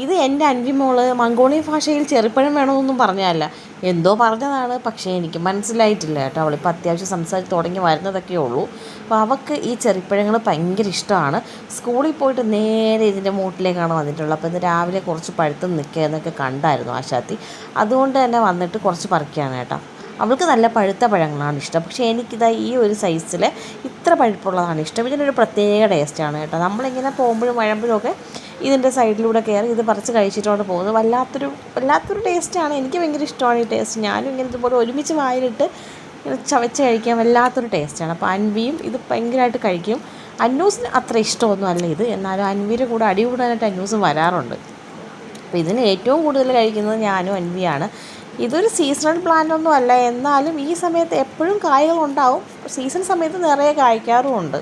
ഇത് എൻ്റെ അൻവി മോള് മംഗോളിയൻ ഭാഷയിൽ ചെറുപ്പഴം വേണമെന്നൊന്നും പറഞ്ഞതല്ല, എന്തോ പറഞ്ഞതാണ്. പക്ഷേ എനിക്ക് മനസ്സിലായിട്ടില്ല കേട്ടോ. അവളിപ്പോൾ അത്യാവശ്യം സംസാരിച്ച് തുടങ്ങി വരുന്നതൊക്കെ ഉള്ളൂ. അപ്പോൾ അവൾക്ക് ഈ ചെറിപ്പഴങ്ങൾ ഭയങ്കര ഇഷ്ടമാണ്. സ്കൂളിൽ പോയിട്ട് നേരെ ഇതിൻ്റെ മൂട്ടിലേക്കാണ് വന്നിട്ടുള്ളത്. അപ്പോൾ ഇന്ന് രാവിലെ കുറച്ച് പഴുത്ത് നിൽക്കുക എന്നൊക്കെ കണ്ടായിരുന്നു ആശാത്തി. അതുകൊണ്ട് തന്നെ വന്നിട്ട് കുറച്ച് പറിക്കുകയാണ് കേട്ടോ. അവൾക്ക് നല്ല പഴുത്ത പഴങ്ങളാണ് ഇഷ്ടം. പക്ഷേ എനിക്കിതാ ഈ ഒരു സൈസിൽ ഇത്ര പഴുപ്പുള്ളതാണ് ഇഷ്ടം. ഇതിനൊരു പ്രത്യേക ടേസ്റ്റാണ് കേട്ടോ. നമ്മളിങ്ങനെ പോകുമ്പോഴും വഴുമ്പോഴും ഒക്കെ ഇതിൻ്റെ സൈഡിലൂടെ കയറി ഇത് പറിച്ച് കഴിച്ചിട്ടാണ് പോകുന്നത്. വല്ലാത്തൊരു ടേസ്റ്റാണ്. എനിക്ക് ഭയങ്കര ഇഷ്ടമാണ് ഈ ടേസ്റ്റ്. ഞാനും ഇങ്ങനെ ഇതുപോലെ ഒരുമിച്ച് വായിലിട്ട് ചവച്ച് കഴിക്കാൻ വല്ലാത്തൊരു ടേസ്റ്റാണ്. അപ്പോൾ അൻവിയും ഇത് ഭയങ്കരമായിട്ട് കഴിക്കും. അന്നൂസിന് അത്ര ഇഷ്ടമൊന്നും അല്ല ഇത്, എന്നാലും അൻവിയുടെ കൂടെ അടി കൂടാനായിട്ട് അന്നൂസും വരാറുണ്ട്. അപ്പോൾ ഇതിന് ഏറ്റവും കൂടുതൽ കഴിക്കുന്നത് ഞാനും അൻവിയാണ്. ഇതൊരു സീസണൽ പ്ലാന്റൊന്നും അല്ല, എന്നാലും ഈ സമയത്ത് എപ്പോഴും കായകളുണ്ടാവും. സീസൺ സമയത്ത് നിറയെ കായ്ക്കാറുമുണ്ട്.